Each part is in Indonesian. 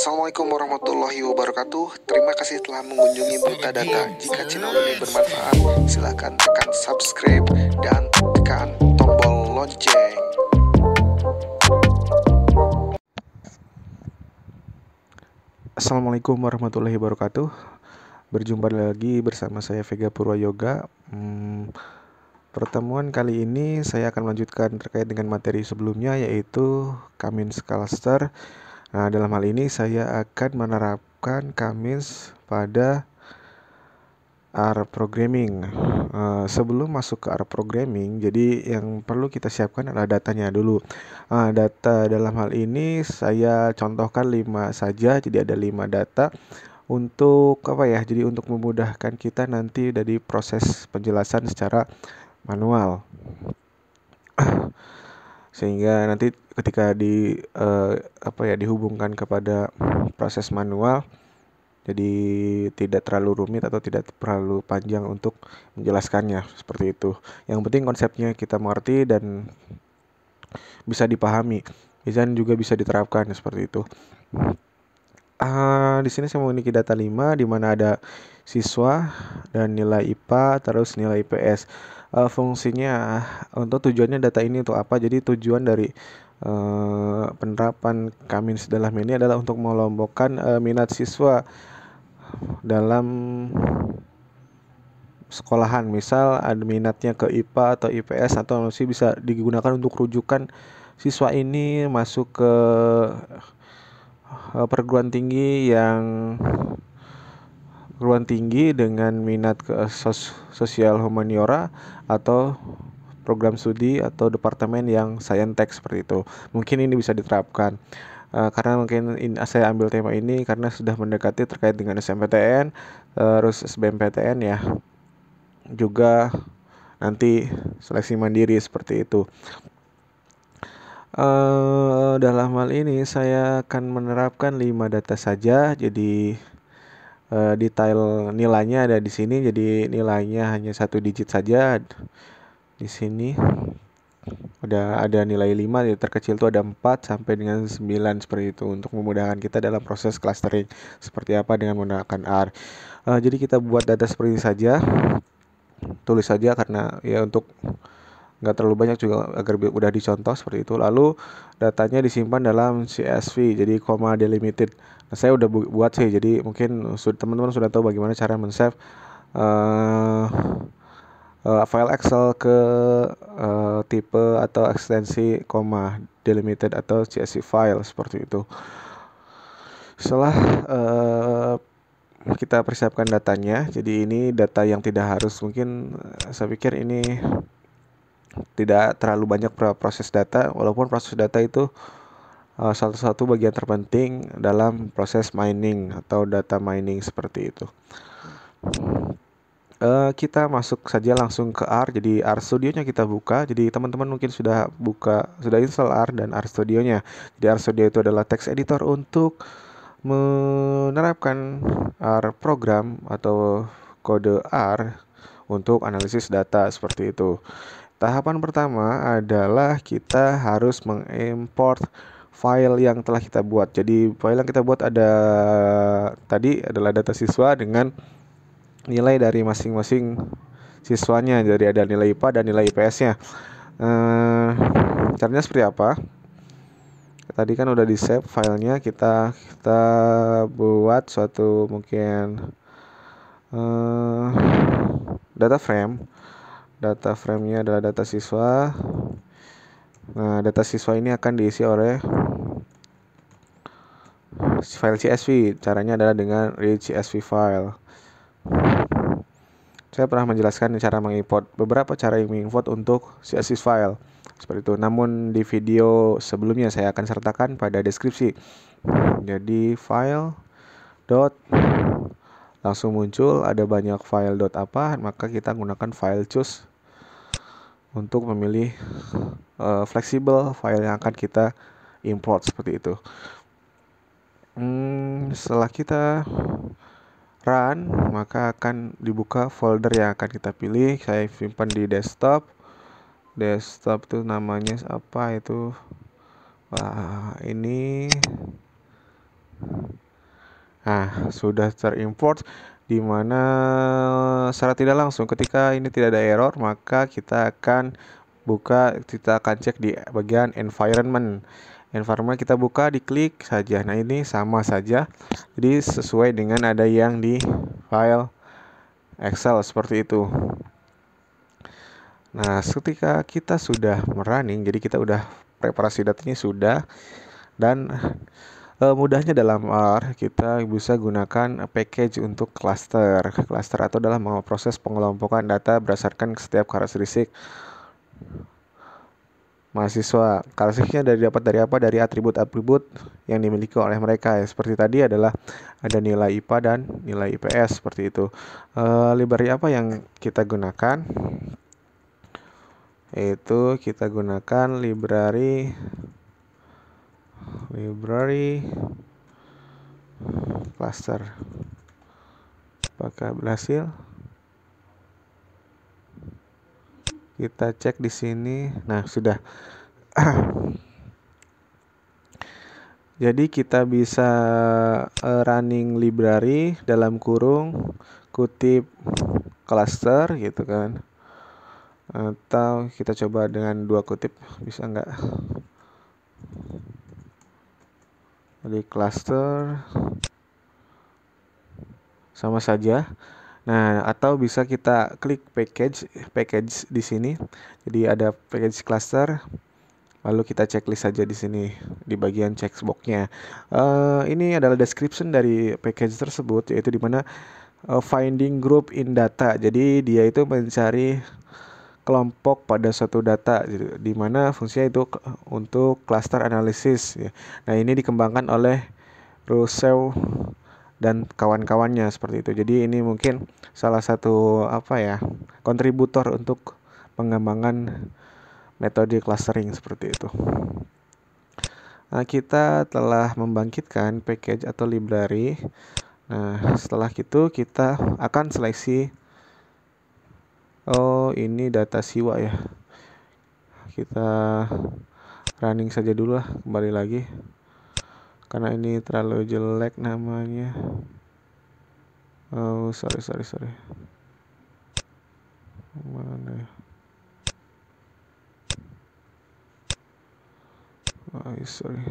Assalamualaikum warahmatullahi wabarakatuh. Terima kasih telah mengunjungi Buta Data. Jika channel ini bermanfaat, silakan tekan subscribe dan tekan tombol lonceng. Assalamualaikum warahmatullahi wabarakatuh. Berjumpa lagi bersama saya Vega Purwayoga. Pertemuan kali ini saya akan melanjutkan terkait dengan materi sebelumnya, yaitu Kamins Cluster. Nah, dalam hal ini saya akan menerapkan Kamins pada R programming. Sebelum masuk ke R programming, jadi yang perlu kita siapkan adalah datanya dulu. Data dalam hal ini saya contohkan 5 saja, jadi ada 5 data untuk Jadi untuk memudahkan kita nanti dari proses penjelasan secara manual. Sehingga nanti ketika dihubungkan kepada proses manual, jadi tidak terlalu rumit atau tidak terlalu panjang untuk menjelaskannya, seperti itu. Yang penting konsepnya kita mengerti dan bisa dipahami, dan juga bisa diterapkan, seperti itu. Di sini saya memiliki data 5 di mana ada siswa dan nilai IPA terus nilai IPS. Fungsinya untuk tujuannya data ini untuk apa? Jadi tujuan dari penerapan Kamins dalam ini adalah untuk mengelompokkan minat siswa dalam sekolahan. Misal ada minatnya ke IPA atau IPS, atau masih bisa digunakan untuk rujukan siswa ini masuk ke perguruan tinggi dengan minat ke sosial humaniora atau program studi atau departemen yang saintek, seperti itu. Mungkin ini bisa diterapkan karena mungkin saya ambil tema ini karena sudah mendekati terkait dengan SNMPTN, terus SBMPTN ya, juga nanti seleksi mandiri, seperti itu. Dalam hal ini saya akan menerapkan 5 data saja. Jadi detail nilainya ada di sini. Jadi nilainya hanya 1 digit saja. Di sini ada nilai 5, jadi terkecil itu ada 4 sampai dengan 9, seperti itu, untuk memudahkan kita dalam proses clustering seperti apa dengan menggunakan R. Jadi kita buat data seperti ini saja. Tulis saja karena ya untuk nggak terlalu banyak juga agar udah dicontoh, seperti itu. Lalu datanya disimpan dalam CSV, jadi comma delimited. Nah, saya udah buat sih, jadi mungkin teman-teman sudah tahu bagaimana cara men-save file Excel ke tipe atau ekstensi comma delimited atau CSV file, seperti itu. Setelah kita persiapkan datanya, jadi ini data yang tidak harus, mungkin saya pikir ini tidak terlalu banyak proses data, walaupun proses data itu salah satu bagian terpenting dalam proses mining atau data mining, seperti itu. Kita masuk saja langsung ke R. Jadi R Studio-nya kita buka. Jadi teman-teman mungkin sudah install R dan R Studio-nya. Jadi R Studio itu adalah text editor untuk menerapkan R program atau kode R untuk analisis data, seperti itu. Tahapan pertama adalah kita harus mengimport file yang telah kita buat. Jadi file yang kita buat tadi adalah data siswa dengan nilai dari masing-masing siswanya. Jadi ada nilai IPA dan nilai IPS-nya. Caranya seperti apa? Tadi kan udah di save filenya, kita buat suatu mungkin data frame. Data frame-nya adalah data siswa. Nah, data siswa ini akan diisi oleh file CSV. Caranya adalah dengan read CSV file. Saya pernah menjelaskan cara mengimport, beberapa cara mengimport untuk CSV file, seperti itu. Namun di video sebelumnya saya akan sertakan pada deskripsi. Jadi file dot langsung muncul ada banyak file dot apa, maka kita gunakan file choose untuk memilih fleksibel file yang akan kita import, seperti itu. Setelah kita run, maka akan dibuka folder yang akan kita pilih. Saya simpan di desktop. Desktop itu namanya apa itu? Ini Nah, sudah terimport, di mana secara tidak langsung ketika ini tidak ada error, maka kita akan cek di bagian environment. Environment kita buka, diklik saja. Nah, ini sama saja. Jadi sesuai dengan ada yang di file Excel seperti itu. Nah, ketika kita sudah running, jadi kita udah preparasi datanya sudah, dan mudahnya dalam R, kita bisa gunakan package untuk cluster atau dalam proses pengelompokan data berdasarkan setiap karakteristik mahasiswa. Karakteristiknya dapat dari apa? Dari atribut-atribut yang dimiliki oleh mereka. Ya, seperti tadi adalah ada nilai IPA dan nilai IPS seperti itu. Library apa yang kita gunakan? Itu kita gunakan library cluster. Apakah berhasil? Kita cek di sini. Nah, sudah. Jadi kita bisa running library dalam kurung kutip cluster gitu kan. Atau kita coba dengan 2 kutip, bisa nggak? Jadi cluster sama saja. Nah, atau bisa kita klik package di sini. Jadi ada package cluster. Lalu kita checklist saja di sini di bagian checkbox-nya. Ini adalah description dari package tersebut, yaitu di mana finding group in data. Jadi dia itu mencari kelompok pada suatu data, di mana fungsinya itu untuk cluster analysis. Ya. Nah, ini dikembangkan oleh Rusev dan kawan-kawannya seperti itu. Jadi ini mungkin salah satu kontributor untuk pengembangan metode clustering seperti itu. Nah, kita telah membangkitkan package atau library. Nah, setelah itu kita akan seleksi. Oh, ini data siwa ya. Kita running saja dulu lah, kembali lagi. Karena ini terlalu jelek namanya. Oh, sorry. Mana ya? Oh, sorry.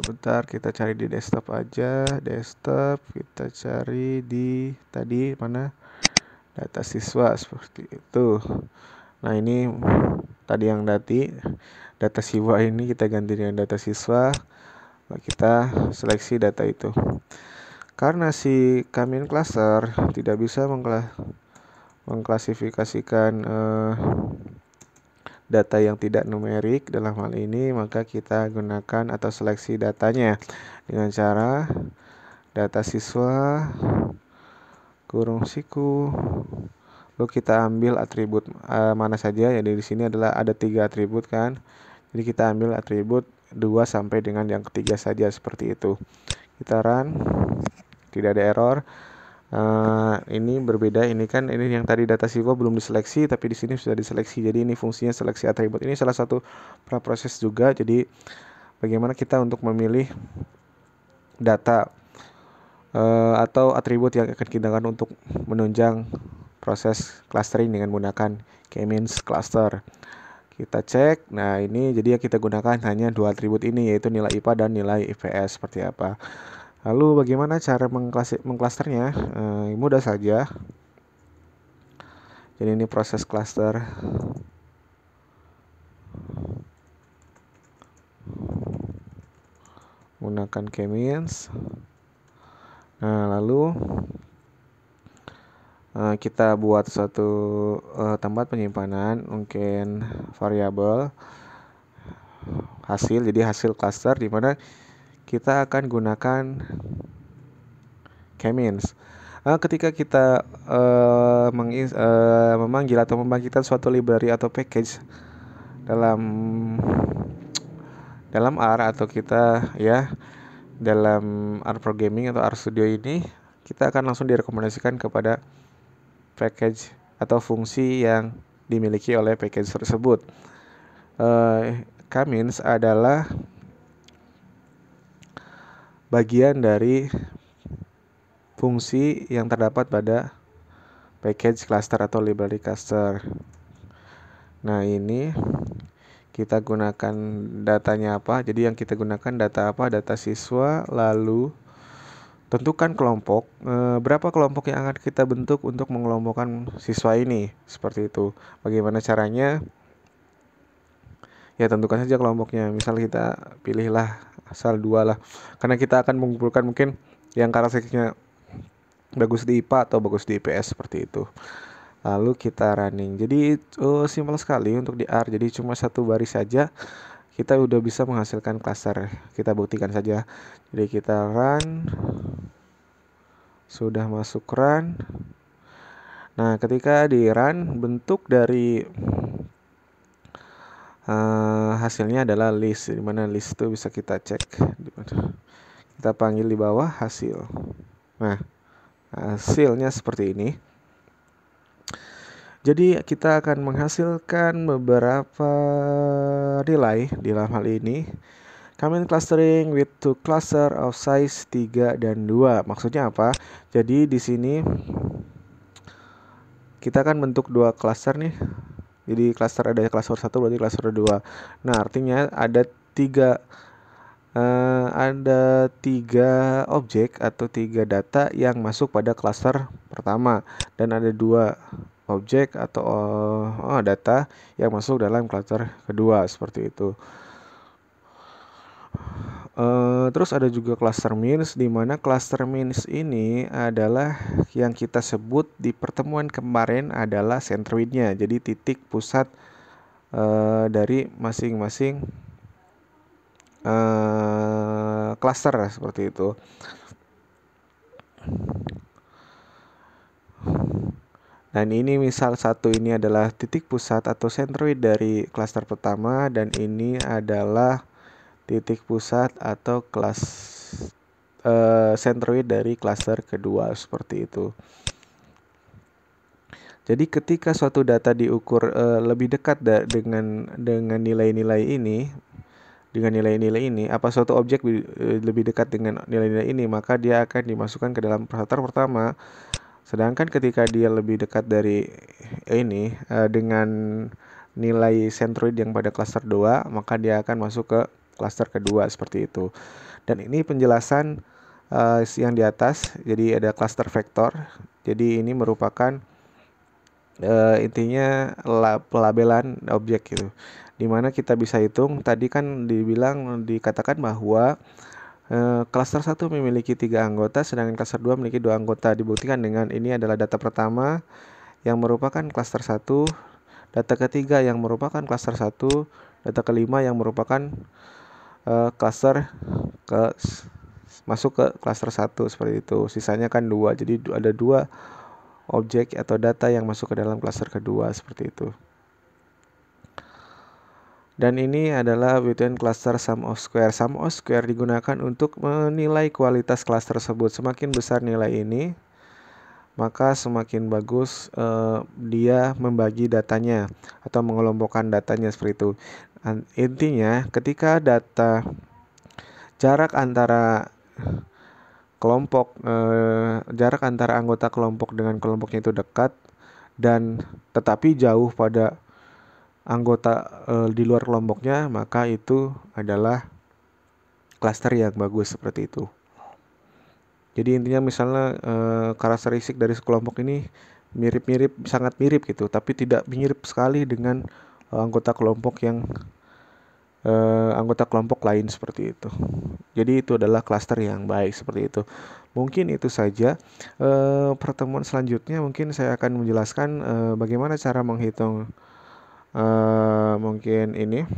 Bentar, kita cari di desktop aja. Desktop, kita cari di tadi mana? Data siswa seperti itu. Nah, ini tadi yang data siswa, ini kita ganti dengan data siswa. Kita seleksi data itu. Karena si Kamin cluster tidak bisa mengklasifikasikan data yang tidak numerik dalam hal ini, maka kita gunakan atau seleksi datanya dengan cara data siswa kurung siku. Lalu kita ambil atribut mana saja. Jadi di sini adalah ada 3 atribut kan. Jadi kita ambil atribut 2 sampai dengan yang ketiga saja seperti itu. Kita run, tidak ada error. Ini berbeda, ini yang tadi data siswa belum diseleksi, tapi di sini sudah diseleksi. Jadi ini fungsinya seleksi atribut. Ini salah satu praproses juga. Jadi bagaimana kita untuk memilih data atau atribut yang akan kita gunakan untuk menunjang proses clustering dengan menggunakan K-means cluster. Kita cek. Nah, ini jadi yang kita gunakan hanya 2 atribut ini, yaitu nilai IPA dan nilai IPS seperti apa. Lalu bagaimana cara mengklasternya? Mudah saja. Jadi ini proses cluster. Menggunakan K-means. Nah, lalu kita buat suatu tempat penyimpanan, mungkin variabel hasil. Jadi hasil cluster di mana kita akan gunakan K-means. Ketika kita memanggil atau membangkitkan suatu library atau package dalam R atau kita ya dalam R Programming atau R Studio ini kita akan langsung direkomendasikan kepada package atau fungsi yang dimiliki oleh package tersebut. K-means adalah bagian dari fungsi yang terdapat pada package cluster atau library cluster. Nah, ini kita gunakan datanya apa? Jadi yang kita gunakan data apa? Data siswa, lalu tentukan kelompok. Berapa kelompok yang akan kita bentuk untuk mengelompokkan siswa ini? Seperti itu. Bagaimana caranya? Ya, tentukan saja kelompoknya. Misal kita pilihlah asal 2 lah. Karena kita akan mengumpulkan mungkin yang karakteristiknya bagus di IPA atau bagus di IPS seperti itu. Lalu kita running. Jadi simpel sekali untuk di R. Jadi cuma satu baris saja kita udah bisa menghasilkan cluster. Kita buktikan saja. Jadi kita run. Sudah masuk run. Nah, ketika di run, bentuk dari hasilnya adalah list. Dimana list itu bisa kita cek. Kita panggil di bawah hasil. Nah, hasilnya seperti ini. Jadi kita akan menghasilkan beberapa nilai di dalam hal ini. Common clustering with two cluster of size 3 dan 2. Maksudnya apa? Jadi di sini kita akan bentuk 2 cluster nih. Jadi cluster ada cluster 1 berarti cluster 2. Nah, artinya ada 3 objek atau 3 data yang masuk pada cluster pertama dan ada 2 objek atau data yang masuk dalam cluster kedua seperti itu. Terus ada juga cluster means, di mana cluster means ini adalah yang kita sebut di pertemuan kemarin adalah centroidnya. Jadi titik pusat dari masing-masing cluster seperti itu. Dan ini misal 1 ini adalah titik pusat atau centroid dari cluster pertama dan ini adalah titik pusat atau centroid dari cluster kedua seperti itu. Jadi ketika suatu data diukur lebih dekat dengan nilai-nilai ini, apa suatu objek lebih dekat dengan nilai-nilai ini, maka dia akan dimasukkan ke dalam cluster pertama. Sedangkan ketika dia lebih dekat dari ini dengan nilai centroid yang pada cluster 2, maka dia akan masuk ke cluster kedua seperti itu. Dan ini penjelasan yang di atas. Jadi ada cluster vektor. Jadi ini merupakan intinya pelabelan objek gitu. Dimana kita bisa hitung. Tadi kan dikatakan bahwa cluster 1 memiliki 3 anggota, sedangkan cluster 2 memiliki 2 anggota. Dibuktikan dengan ini adalah data pertama yang merupakan cluster 1, data ketiga yang merupakan cluster 1, data kelima yang merupakan cluster masuk ke cluster 1 seperti itu. Sisanya kan 2. Jadi ada 2 objek atau data yang masuk ke dalam cluster kedua seperti itu. Dan ini adalah Witten cluster sum of square. Sum of square digunakan untuk menilai kualitas cluster tersebut. Semakin besar nilai ini, maka semakin bagus dia membagi datanya atau mengelompokkan datanya seperti itu. Intinya ketika data jarak antara jarak antara anggota kelompok dengan kelompoknya itu dekat dan tetapi jauh pada anggota di luar kelompoknya, maka itu adalah klaster yang bagus seperti itu. Jadi intinya misalnya karakteristik dari kelompok ini mirip-mirip, sangat mirip gitu, tapi tidak mirip sekali dengan anggota kelompok lain seperti itu. Jadi itu adalah klaster yang baik seperti itu. Mungkin itu saja. Pertemuan selanjutnya mungkin saya akan menjelaskan bagaimana cara menghitung mungkin ini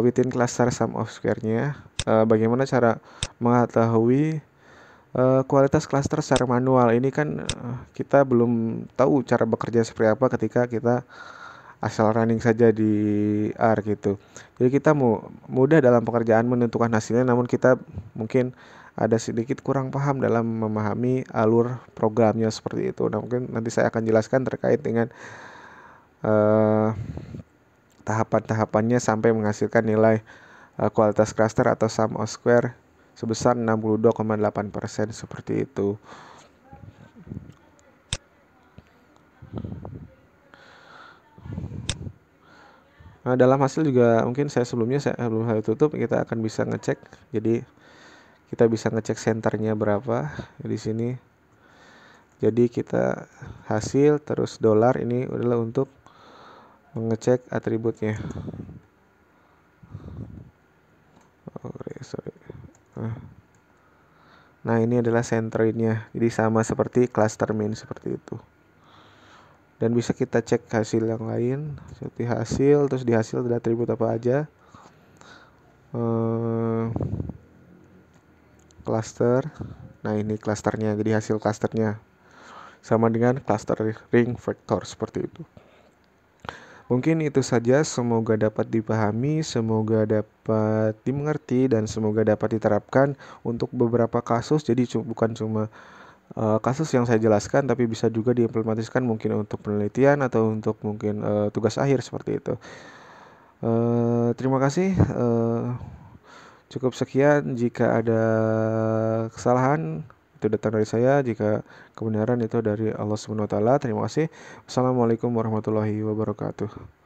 within cluster sum of square-nya, bagaimana cara mengetahui kualitas cluster secara manual. Ini kan kita belum tahu cara bekerja seperti apa ketika kita asal running saja di R gitu. Jadi kita mudah dalam pekerjaan menentukan hasilnya, namun kita mungkin ada sedikit kurang paham dalam memahami alur programnya seperti itu. Nah, mungkin nanti saya akan jelaskan terkait dengan eh, tahapan-tahapannya sampai menghasilkan nilai kualitas cluster atau sum of square sebesar 62,8% seperti itu. Nah, dalam hasil juga mungkin sebelum saya tutup, kita akan bisa ngecek. Jadi kita bisa ngecek senternya berapa di sini. Jadi kita hasil terus dolar ini adalah untuk mengecek atributnya. Sorry. Nah, ini adalah centernya. Jadi sama seperti cluster main seperti itu. Dan bisa kita cek hasil yang lain, seperti hasil, terus di hasil ada atribut apa aja. Cluster. Nah, ini clusternya, jadi hasil clusternya sama dengan cluster ring vector seperti itu. Mungkin itu saja, semoga dapat dipahami, semoga dapat dimengerti, dan semoga dapat diterapkan untuk beberapa kasus. Jadi bukan cuma kasus yang saya jelaskan, tapi bisa juga diimplementasikan mungkin untuk penelitian atau untuk mungkin tugas akhir seperti itu. Terima kasih. Cukup sekian. Jika ada kesalahan itu datang dari saya, jika kebenaran itu dari Allah Subhanahu wa taala. Terima kasih. Assalamualaikum warahmatullahi wabarakatuh.